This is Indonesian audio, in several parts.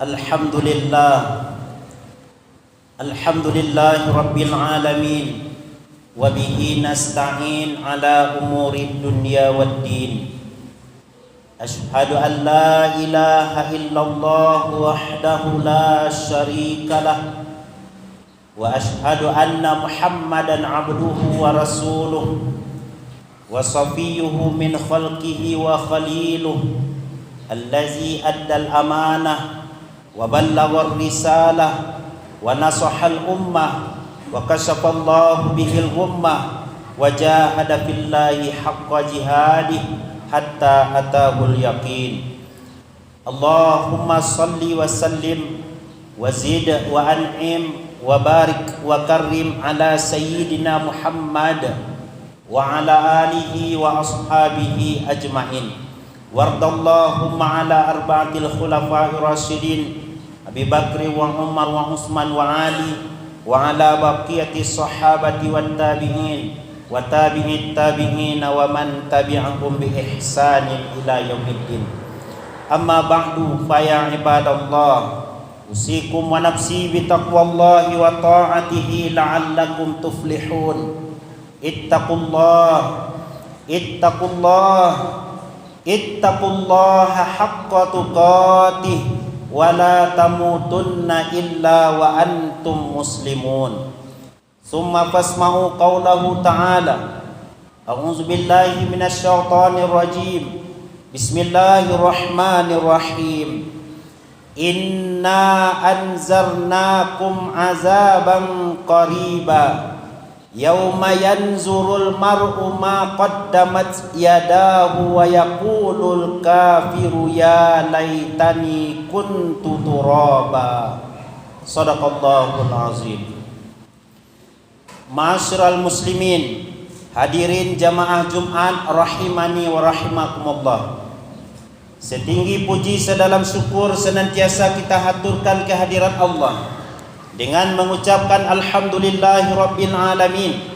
Alhamdulillah, Alhamdulillahi Rabbil Alamin, wa bihi nasta'in ala umuri dunya waddin. Ashhadu an la ilaha illallah wahdahu la syarika lah, wa ashhadu anna Muhammadan abduhu wa rasuluh, wa safiyuhu min khalqihi wa khaliluh, allazi addal amanah wa ballaghar risalah wa nasahal ummah wa kashafallahu bihil ghummah wa jahada fillahi haqqa jihadih hatta atahul yaqin. Allahumma salli wa sallim wa zid wa an'im wa barik wa karrim ala sayyidina Muhammad wa ala alihi wa ashabihi ajma'in. Wardallahumma ala arba'atil khulafa'ir rasyidin Abi Bakri wa Umar wa Utsman wa Ali wa ala baqiyati sahabati wat tabi'in wa tabi'it tabi'in wa man tabi'ahum bi ihsanin ila yaumiddin. Amma ba'du, fa ya ibadallah, usikum wa nafsi bi taqwallahi wa ta'atihi la'allakum tuflihun. Ittaqullah, ittaqullaha haqqa tuqatih wa la tamutunna illa wa antum muslimun. Summa fasma'u qawlahu ta'ala. A'udzu billahi minasy syaithanir rajim. Bismillahirrahmanirrahim. Inna anzarnakum azaban qariba yauma yanzurul mar'u ma qaddamat yadahu wa yaqulul kafiru ya laitani kuntu turaba. Shadaqallahul azim. Ma'asyiral muslimin, hadirin jamaah Jumat rahimani wa rahimakumullah. Setinggi puji sedalam syukur senantiasa kita haturkan kehadirat Allah dengan mengucapkan alhamdulillahi rabbil alamin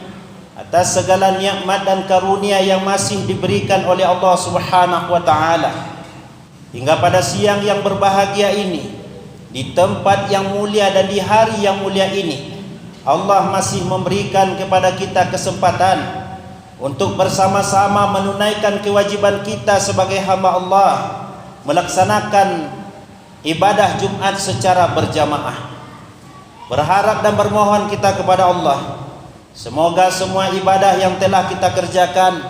atas segala nikmat dan karunia yang masih diberikan oleh Allah Subhanahu wa taala. Hingga pada siang yang berbahagia ini, di tempat yang mulia dan di hari yang mulia ini, Allah masih memberikan kepada kita kesempatan untuk bersama-sama menunaikan kewajiban kita sebagai hamba Allah, melaksanakan ibadah Jumat secara berjamaah. Berharap dan bermohon kita kepada Allah, semoga semua ibadah yang telah kita kerjakan,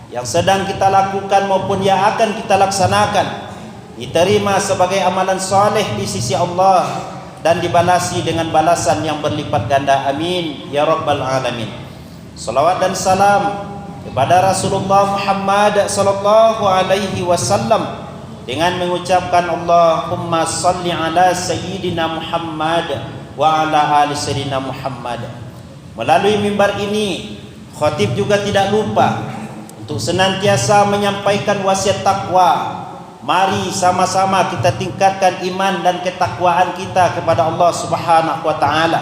yang sedang kita lakukan maupun yang akan kita laksanakan, diterima sebagai amalan soleh di sisi Allah dan dibalasi dengan balasan yang berlipat ganda. Amin ya rabbal alamin. Salawat dan salam kepada Rasulullah Muhammad sallallahu alaihi wasallam dengan mengucapkan Allahumma salli ala sayyidina Muhammad wa ala ali sayyidina Muhammad. Melalui mimbar ini, khatib juga tidak lupa untuk senantiasa menyampaikan wasiat takwa. Mari sama-sama kita tingkatkan iman dan ketakwaan kita kepada Allah Subhanahu wa taala.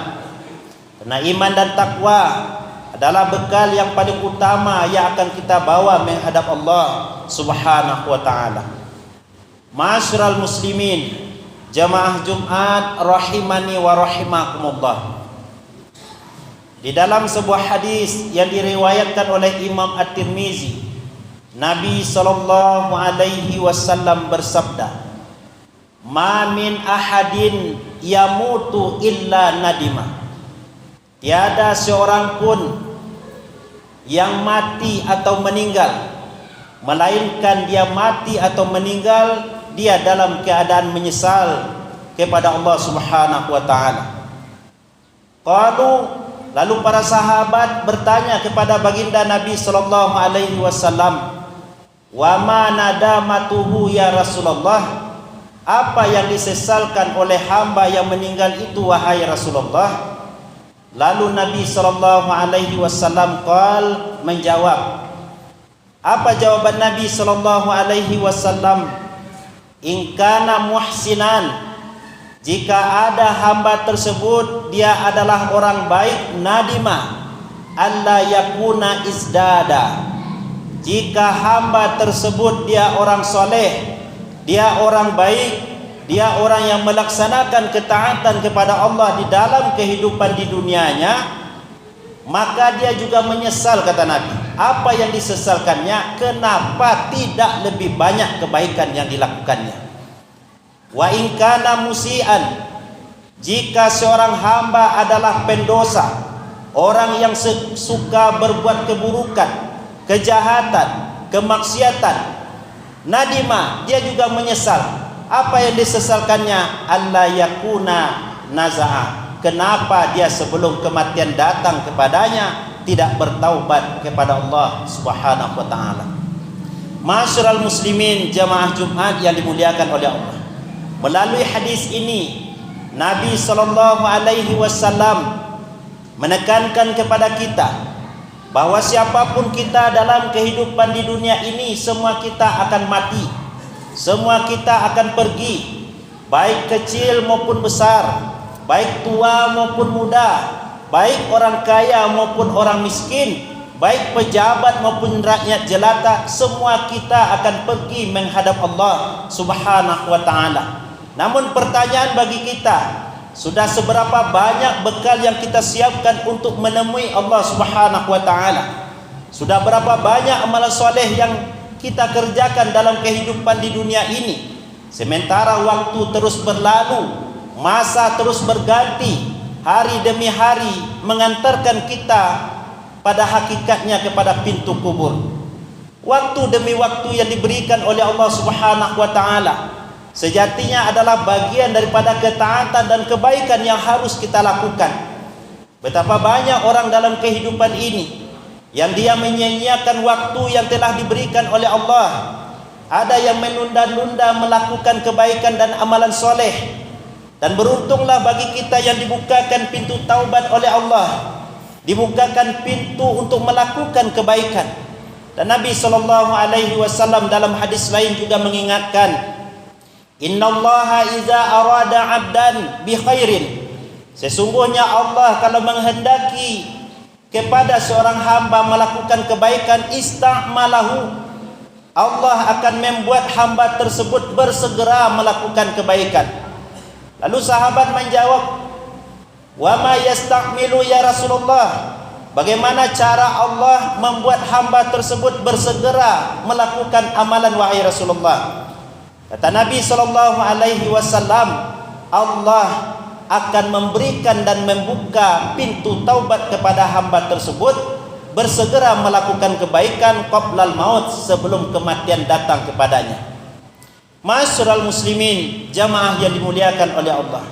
Karena iman dan takwa adalah bekal yang paling utama yang akan kita bawa menghadap Allah Subhanahu wa taala. Ma'asyiral muslimin, jamaah Jumat rahimani wa rahimakumullah. Di dalam sebuah hadis yang diriwayatkan oleh Imam At-Tirmizi, Nabi sallallahu alaihi wasallam bersabda, "Ma min ahadin yamutu illa nadima." Tiada seorang pun yang mati atau meninggal, melainkan dia mati atau meninggal dia dalam keadaan menyesal kepada Allah Subhanahu wa taala. Lalu para sahabat bertanya kepada baginda Nabi sallallahu alaihi wasallam, "Wa ma nadamatuhu ya Rasulullah?" Apa yang disesalkan oleh hamba yang meninggal itu wahai Rasulullah? Lalu Nabi sallallahu alaihi wasallam menjawab. Apa jawaban Nabi sallallahu alaihi wasallam? In kana muhsinan, jika ada hamba tersebut dia adalah orang baik, nadima alla yakuna izdada. Jika hamba tersebut dia orang soleh, dia orang baik, dia orang yang melaksanakan ketaatan kepada Allah di dalam kehidupan di dunianya, maka dia juga menyesal, kata Nabi. Apa yang disesalkannya? Kenapa tidak lebih banyak kebaikan yang dilakukannya? Wa in kana musian, jika seorang hamba adalah pendosa, orang yang suka berbuat keburukan, kejahatan, kemaksiatan, nadima, dia juga menyesal. Apa yang disesalkannya? Allah yakuna naza'a, kenapa dia sebelum kematian datang kepadanya tidak bertaubat kepada Allah Subhanahu wa taala. Ma'asyiral muslimin, jamaah Jumat yang dimuliakan oleh Allah. Melalui hadis ini Nabi sallallahu alaihi wasallam menekankan kepada kita bahwa siapapun kita dalam kehidupan di dunia ini, semua kita akan mati. Semua kita akan pergi, baik kecil maupun besar, baik tua maupun muda, baik orang kaya maupun orang miskin, baik pejabat maupun rakyat jelata, semua kita akan pergi menghadap Allah Subhanahu wa taala. Namun pertanyaan bagi kita, sudah seberapa banyak bekal yang kita siapkan untuk menemui Allah Subhanahu wa taala? Sudah berapa banyak amalan soleh yang kita kerjakan dalam kehidupan di dunia ini? Sementara waktu terus berlalu, masa terus berganti, hari demi hari mengantarkan kita pada hakikatnya kepada pintu kubur. Waktu demi waktu yang diberikan oleh Allah Subhanahu wa taala sejatinya adalah bagian daripada ketaatan dan kebaikan yang harus kita lakukan. Betapa banyak orang dalam kehidupan ini yang dia menyia-nyiakan waktu yang telah diberikan oleh Allah. Ada yang menunda-nunda melakukan kebaikan dan amalan soleh. Dan beruntunglah bagi kita yang dibukakan pintu taubat oleh Allah, dibukakan pintu untuk melakukan kebaikan. Dan Nabi SAW dalam hadis lain juga mengingatkan, innallaha iza arada abdan bi khairin, sesungguhnya Allah kalau menghendaki kepada seorang hamba melakukan kebaikan, ista'malahu, Allah akan membuat hamba tersebut bersegera melakukan kebaikan. Lalu sahabat menjawab, wa ma yasta'milu ya Rasulullah, bagaimana cara Allah membuat hamba tersebut bersegera melakukan amalan wahai Rasulullah? Kata Nabi SAW, Allah akan memberikan dan membuka pintu taubat kepada hamba tersebut, bersegera melakukan kebaikan qablal maut, sebelum kematian datang kepadanya. Ma'asyiral muslimin, jamaah yang dimuliakan oleh Allah.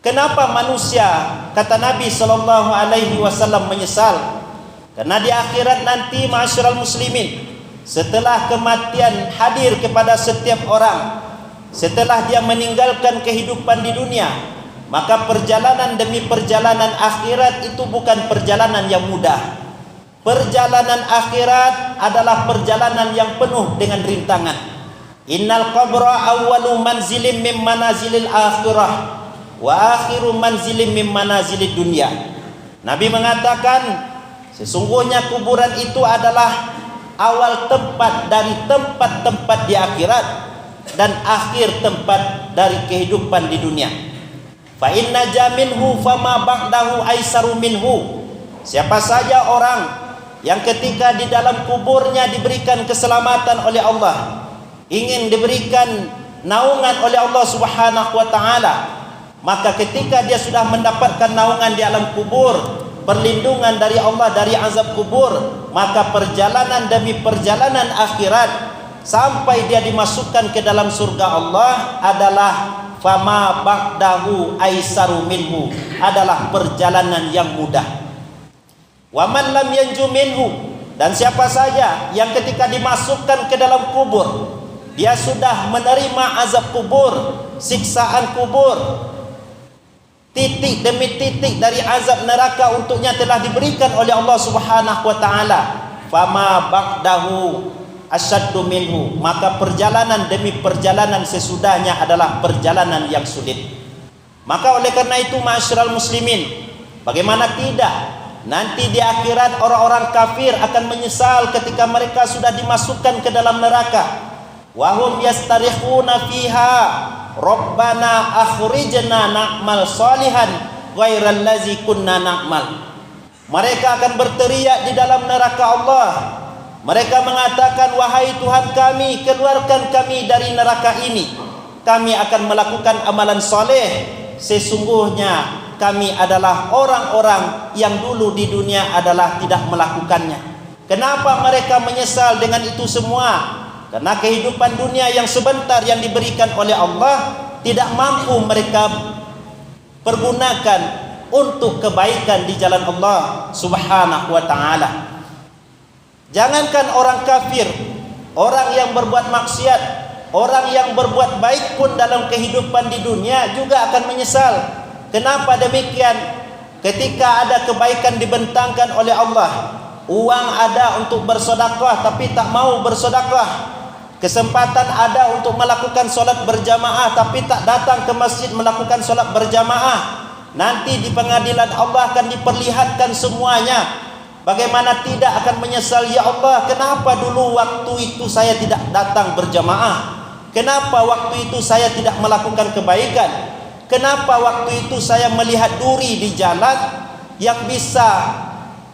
Kenapa manusia, kata Nabi SAW, menyesal? Karena di akhirat nanti, ma'asyiral muslimin, setelah kematian hadir kepada setiap orang, setelah dia meninggalkan kehidupan di dunia, maka perjalanan demi perjalanan akhirat itu bukan perjalanan yang mudah. Perjalanan akhirat adalah perjalanan yang penuh dengan rintangan. Innal qabra awwalu manzilin min manazilil akhirah wa akhiru manzilin min manazilid dunya. Nabi mengatakan, sesungguhnya kuburan itu adalah awal tempat dari tempat-tempat di akhirat dan akhir tempat dari kehidupan di dunia. Fa inna jaminhu fama ba'dahu aisaru minhu. Siapa saja orang yang ketika di dalam kuburnya diberikan keselamatan oleh Allah, ingin diberikan naungan oleh Allah Subhanahu wa taala, maka ketika dia sudah mendapatkan naungan di alam kubur, perlindungan dari Allah dari azab kubur, maka perjalanan demi perjalanan akhirat sampai dia dimasukkan ke dalam surga Allah adalah fama ba'dahu aisaru minhu, adalah perjalanan yang mudah. Wa man lam yanju minhu, dan siapa saja yang ketika dimasukkan ke dalam kubur dia sudah menerima azab kubur, siksaan kubur, titik demi titik dari azab neraka untuknya telah diberikan oleh Allah Subhanahu wa taala, fama ba'dahu asyaddu minhu, maka perjalanan demi perjalanan sesudahnya adalah perjalanan yang sulit. Maka oleh karena itu, ma'asyiral muslimin, bagaimana tidak, nanti di akhirat orang-orang kafir akan menyesal ketika mereka sudah dimasukkan ke dalam neraka. Wahum yastarikhuna fiha, Rabbana akhrijna na'mal salihan ghairal ladzi kunna na'mal. Mereka akan berteriak di dalam neraka Allah. Mereka mengatakan, wahai Tuhan kami, keluarkan kami dari neraka ini. Kami akan melakukan amalan soleh. Sesungguhnya kami adalah orang-orang yang dulu di dunia adalah tidak melakukannya. Kenapa mereka menyesal dengan itu semua? Karena kehidupan dunia yang sebentar yang diberikan oleh Allah tidak mampu mereka pergunakan untuk kebaikan di jalan Allah Subhanahu wa ta'ala. Jangankan orang kafir, orang yang berbuat maksiat, orang yang berbuat baik pun dalam kehidupan di dunia juga akan menyesal. Kenapa demikian? Ketika ada kebaikan dibentangkan oleh Allah, uang ada untuk bersedekah tapi tak mau bersedekah. Kesempatan ada untuk melakukan solat berjamaah tapi tak datang ke masjid melakukan solat berjamaah. Nanti di pengadilan Allah akan diperlihatkan semuanya. Bagaimana tidak akan menyesal, ya Allah, kenapa dulu waktu itu saya tidak datang berjamaah? Kenapa waktu itu saya tidak melakukan kebaikan? Kenapa waktu itu saya melihat duri di jalan yang bisa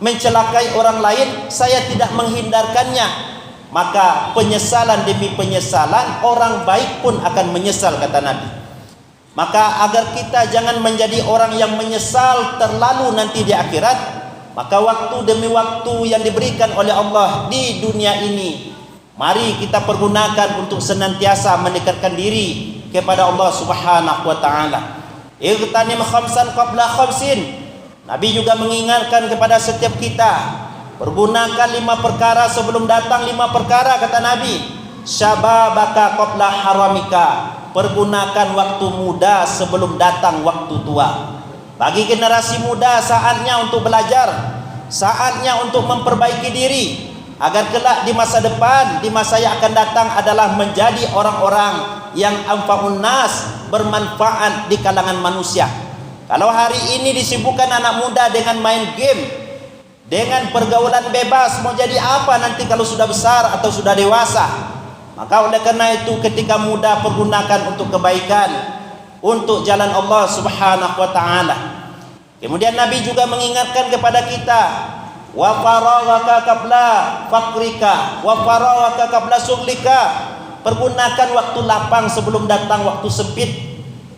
mencelakai orang lain, saya tidak menghindarkannya? Maka penyesalan demi penyesalan, orang baik pun akan menyesal, kata Nabi. Maka agar kita jangan menjadi orang yang menyesal terlalu nanti di akhirat, maka waktu demi waktu yang diberikan oleh Allah di dunia ini, mari kita pergunakan untuk senantiasa mendekatkan diri kepada Allah Subhanahu wa ta'ala. Ightanim khamsan qabla khamsin. Nabi juga mengingatkan kepada setiap kita, pergunakan 5 perkara sebelum datang 5 perkara, kata Nabi. Syababaka qabla haramika. Pergunakan waktu muda sebelum datang waktu tua. Bagi generasi muda, saatnya untuk belajar, saatnya untuk memperbaiki diri, agar kelak di masa depan, di masa yang akan datang adalah menjadi orang-orang yang anfa'un nas, bermanfaat di kalangan manusia. Kalau hari ini disibukkan anak muda dengan main game, dengan pergaulan bebas, mau jadi apa nanti kalau sudah besar atau sudah dewasa? Maka oleh karena itu ketika muda, pergunakan untuk kebaikan, untuk jalan Allah Subhanahu wa ta'ala. Kemudian Nabi juga mengingatkan kepada kita, wa faraghaka qabla fakrika wa faraghaka qabla sughlika. Pergunakan waktu lapang sebelum datang waktu sempit.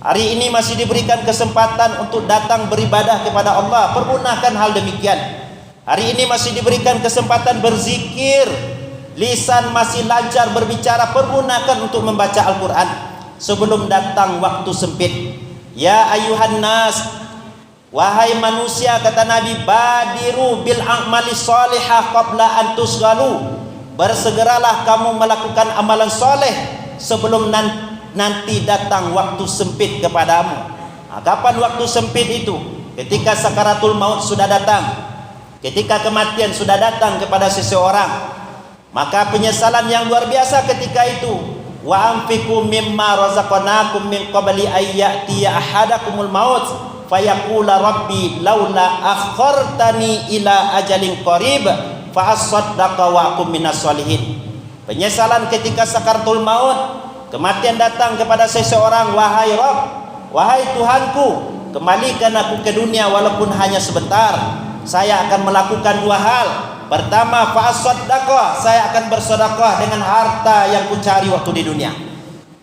Hari ini masih diberikan kesempatan untuk datang beribadah kepada Allah, pergunakan hal demikian. Hari ini masih diberikan kesempatan berzikir, lisan masih lancar berbicara, pergunakan untuk membaca Al-Quran sebelum datang waktu sempit. Ya ayuhan nas, wahai manusia, kata Nabi, badiru bil a'mali salihah qabla an tusghalu. Bersegeralah kamu melakukan amalan soleh sebelum nanti datang waktu sempit kepadamu. Nah, kapan waktu sempit itu? Ketika sakaratul maut sudah datang, ketika kematian sudah datang kepada seseorang, maka penyesalan yang luar biasa ketika itu. Wa anfiqu mimma razaqnakum min qabli ayyatiya ahadakumul maut fayaqula rabbi laula akhartani ila ajalin qarib fa asaddaqa wa akum minas solihin. Penyesalan ketika sakaratul maut, kematian datang kepada seseorang, wahai Rabb, wahai Tuhanku, kembalikan aku ke dunia walaupun hanya sebentar. Saya akan melakukan 2 hal. Pertama, fa'asaddaqa, saya akan bersedekah dengan harta yang kucari waktu di dunia.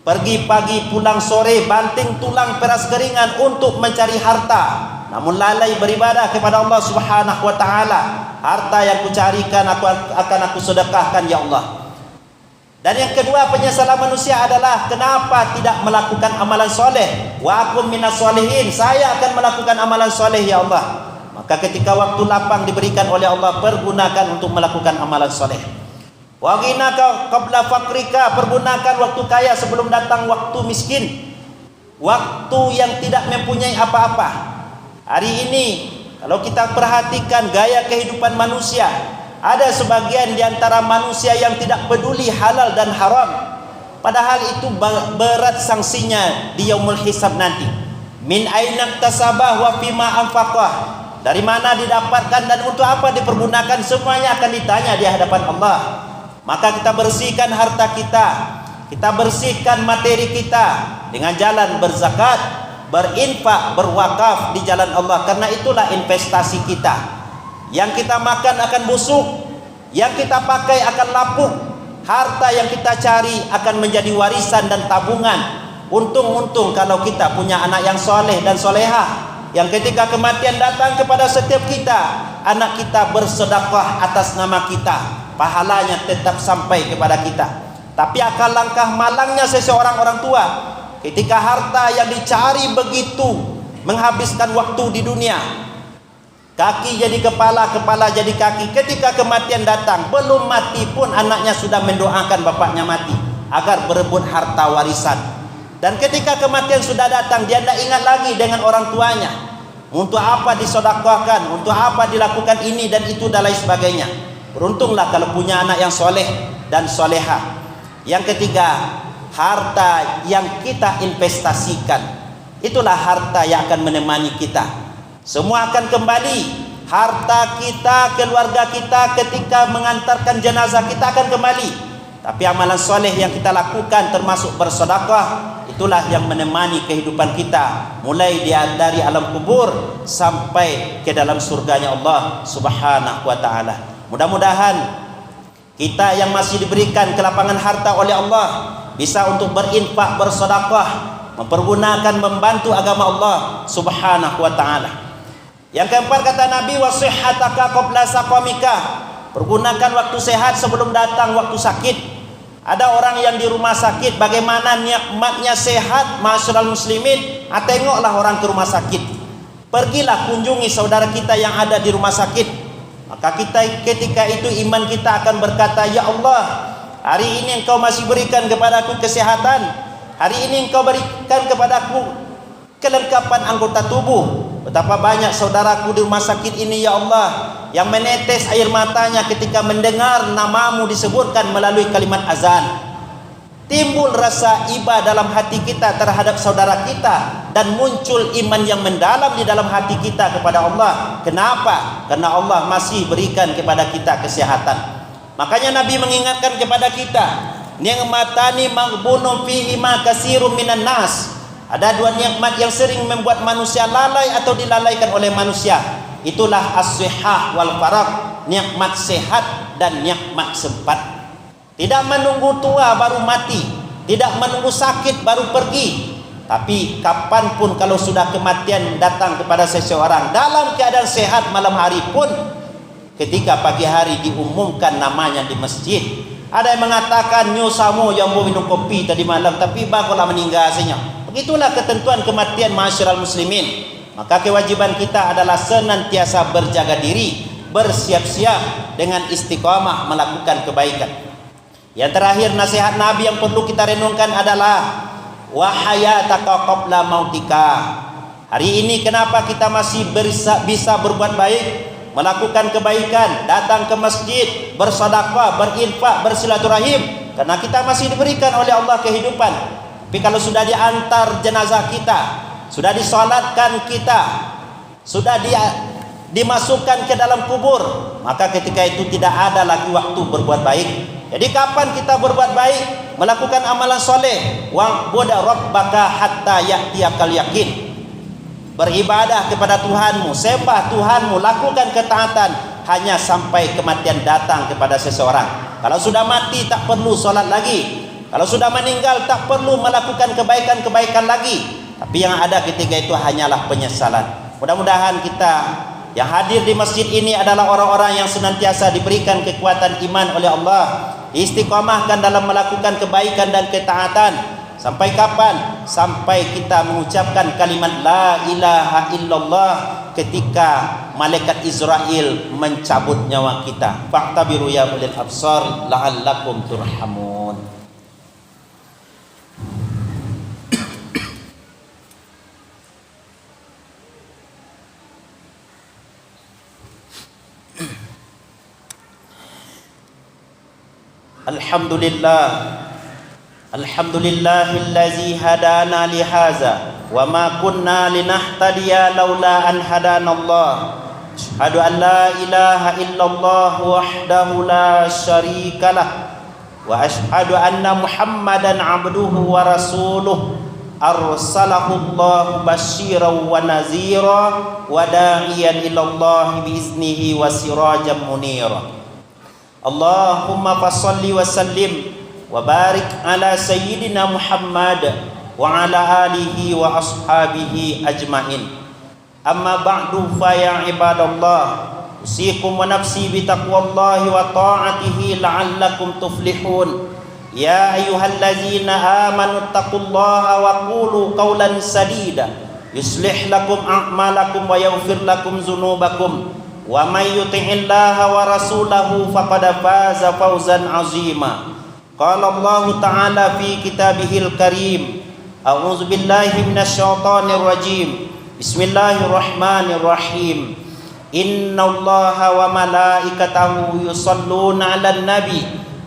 Pergi pagi pulang sore, banting tulang peras keringan untuk mencari harta, namun lalai beribadah kepada Allah Subhanahu wa ta'ala. Harta yang kucarikan akan aku sedekahkan, ya Allah. Dan yang kedua, penyesalan manusia adalah kenapa tidak melakukan amalan soleh. Wa akum minas solihin, saya akan melakukan amalan soleh, ya Allah. Maka ketika waktu lapang diberikan oleh Allah, pergunakan untuk melakukan amalan soleh. Wa ghinaka qabla fakrika, pergunakan waktu kaya sebelum datang waktu miskin, waktu yang tidak mempunyai apa-apa. Hari ini kalau kita perhatikan gaya kehidupan manusia, ada sebagian di antara manusia yang tidak peduli halal dan haram, padahal itu berat sanksinya di yaumul hisab nanti. Min aina tasabah wa fima anfaqah, dari mana didapatkan dan untuk apa dipergunakan, semuanya akan ditanya di hadapan Allah. Maka kita bersihkan harta kita, kita bersihkan materi kita dengan jalan berzakat, berinfak, berwakaf di jalan Allah, karena itulah investasi kita. Yang kita makan akan busuk, yang kita pakai akan lapuk, harta yang kita cari akan menjadi warisan dan tabungan. Untung-untung kalau kita punya anak yang soleh dan solehah, yang ketika kematian datang kepada setiap kita, anak kita bersedekah atas nama kita, pahalanya tetap sampai kepada kita. Tapi akan langkah malangnya seseorang orang tua ketika harta yang dicari begitu menghabiskan waktu di dunia, kaki jadi kepala, kepala jadi kaki. Ketika kematian datang, belum mati pun anaknya sudah mendoakan bapaknya mati agar berebut harta warisan. Dan ketika kematian sudah datang, dia tidak ingat lagi dengan orang tuanya. Untuk apa disedekahkan, untuk apa dilakukan ini dan itu dan lain sebagainya. Beruntunglah kalau punya anak yang soleh dan solehah. Yang ketiga, harta yang kita investasikan, itulah harta yang akan menemani kita. Semua akan kembali. Harta kita, keluarga kita ketika mengantarkan jenazah kita akan kembali. Tapi amalan soleh yang kita lakukan termasuk bersedekah, itulah yang menemani kehidupan kita, mulai dari alam kubur sampai ke dalam surganya Allah Subhanahu wa ta'ala. Mudah-mudahan kita yang masih diberikan kelapangan harta oleh Allah bisa untuk berinfak, bersedekah, mempergunakan, membantu agama Allah Subhanahu wa ta'ala. Yang keempat kata Nabi, wasihhataka qabla saqamika, pergunakan waktu sehat sebelum datang waktu sakit. Ada orang yang di rumah sakit, bagaimana nikmatnya sehat, ma'asyiral muslimin. Tengoklah orang ke rumah sakit, pergilah kunjungi saudara kita yang ada di rumah sakit. Maka kita ketika itu iman kita akan berkata, ya Allah, hari ini Engkau masih berikan kepadaku kesehatan, hari ini Engkau berikan kepadaku kelengkapan anggota tubuh. Betapa banyak saudaraku di rumah sakit ini ya Allah, yang menetes air matanya ketika mendengar namamu disebutkan melalui kalimat azan. Timbul rasa iba dalam hati kita terhadap saudara kita, dan muncul iman yang mendalam di dalam hati kita kepada Allah. Kenapa? Karena Allah masih berikan kepada kita kesehatan. Makanya Nabi mengingatkan kepada kita, ni'matani maghbunun fihi ma katsirun minan nas. Ada dua nikmat yang sering membuat manusia lalai atau dilalaikan oleh manusia. Itulah as-sihah wal faragh, nikmat sehat dan nikmat sempat. Tidak menunggu tua baru mati, tidak menunggu sakit baru pergi. Tapi kapanpun kalau sudah kematian datang kepada seseorang dalam keadaan sehat malam hari pun, ketika pagi hari diumumkan namanya di masjid, ada yang mengatakan nyusamu yang mau minum kopi tadi malam tapi barulah meninggal saja. Begitulah ketentuan kematian ma'asyiral muslimin. Maka kewajiban kita adalah senantiasa berjaga diri, bersiap-siap dengan istiqamah melakukan kebaikan. Yang terakhir nasihat Nabi yang perlu kita renungkan adalah wa hayataka qabla mautika. Hari ini kenapa kita masih bisa berbuat baik, melakukan kebaikan, datang ke masjid, bersedekah, berinfak, bersilaturahim? Karena kita masih diberikan oleh Allah kehidupan. Tapi kalau sudah diantar jenazah kita, sudah disolatkan kita, sudah dimasukkan ke dalam kubur, maka ketika itu tidak ada lagi waktu berbuat baik. Jadi kapan kita berbuat baik, melakukan amalan soleh? Wa'bud rabbaka hatta ya'tiyakal yakin. Beribadah kepada Tuhanmu, sembah Tuhanmu, lakukan ketaatan hanya sampai kematian datang kepada seseorang. Kalau sudah mati tak perlu solat lagi. Kalau sudah meninggal tak perlu melakukan kebaikan-kebaikan lagi. Tapi yang ada ketika itu hanyalah penyesalan. Mudah-mudahan kita yang hadir di masjid ini adalah orang-orang yang senantiasa diberikan kekuatan iman oleh Allah, istiqamahkan dalam melakukan kebaikan dan ketaatan. Sampai kapan? Sampai kita mengucapkan kalimat la ilaha illallah ketika malaikat Israel mencabut nyawa kita. Fa'tabiru ya ulil absar la'allakum turhamun. Alhamdulillahillazi hadana lihaza wa ma kunna linahtadiya laula an hadanallah. Asyhadu an la ilaha illallah wahdahu la syarikalah wa asyhadu anna Muhammadan abduhu wa rasuluh arsalahu Allah basyiran wa nazira wa da'iyan ila Allah biiznihi wa sirajan munira. Allahumma fassalli wa sallim wa barik ala sayyidina Muhammad wa ala alihi wa ashabihi ajmain. Amma ba'du fa ya ibadallah, usikum wa nafsi bi taqwallahi wa ta'atihi la'allakum tuflihun. Ya ayyuhallazina amanu taqullaha wa qulu qawlan sadida yuslih lakum a'malakum wa yaghfir lakum dzunubakum wa may yuti'illaha wa rasulahu faqad faza fawzan 'azima. Qala Allah ta'ala fi kitabihil karim, a'udzu billahi minasyaitonir rajim. Bismillahirrahmanirrahim. Innallaha wa malaikatahu yusholluna 'alan nabi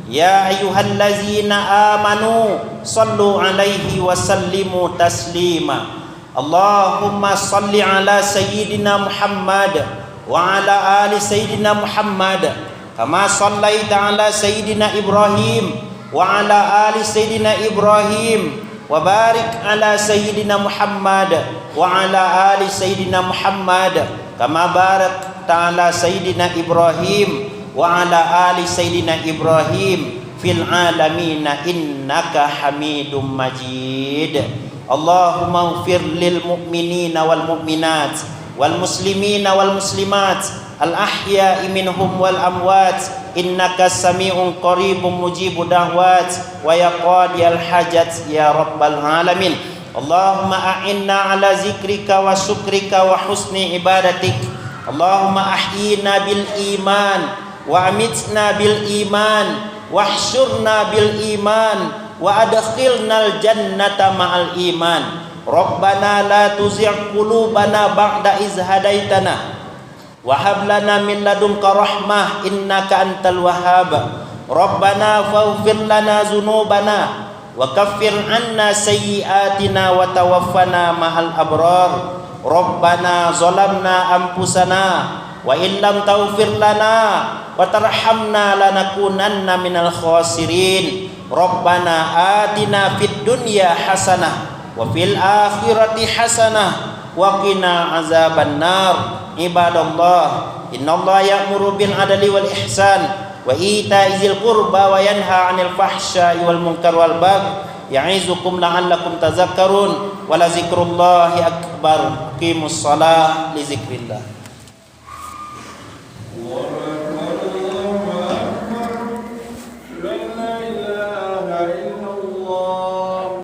ya ayyuhallazina amanu shallu 'alaihi wa sallimu taslima. Allahumma shalli 'ala sayyidina Muhammad wa 'ala ali sayyidina Muhammad kama shallaita 'ala sayyidina Ibrahim wa 'ala ali sayyidina Ibrahim wa barik 'ala sayyidina Muhammad wa 'ala ali sayyidina Muhammad kama barakta 'ala sayyidina Ibrahim wa 'ala ali sayyidina Ibrahim fil 'alamin innaka Hamidum Majid. Allahumma ighfir lil mu'minina wal mu'minat wal muslimina wal muslimat al ahya'i minhum wal amwat innaka sami'un qaribun mujibud da'wat wa ya qadiyal hajat ya rabbal alamin. Allahumma a'inna ala zikrika wa syukrika wa husni ibadatik. Allahumma ahyina bil iman wa amitna bil iman wahsyurna bil iman wa adkhilnal jannata ma'al iman. Rabbana la tuzigh qulubana ba'da iz hadaitana wa hab lana min ladunka rahmah innaka antal wahhab. Rabbana faghfir lana dzunubana wa kaffir 'anna sayyi'atina wa tawaffana ma'al abrar. Rabbana zalamna anfusana wa in lam taghfir lana wa tarhamna lanakunanna minal khasirin. Rabbana atina fid dunya hasanah wa fil akhirati hasanah wa qina azabannar. Ibadallah, innallaha ya'muru bil adli wal ihsan wa ita'i dzil qurba wa yanha 'anil fahsya'i wal munkar wal baghi ya'izukum la'allakum tadhakkarun wa la dzikrullahi akbar. Qimus shalah li dzikrillah. Allahu akbar, Allahu akbar, la ilaha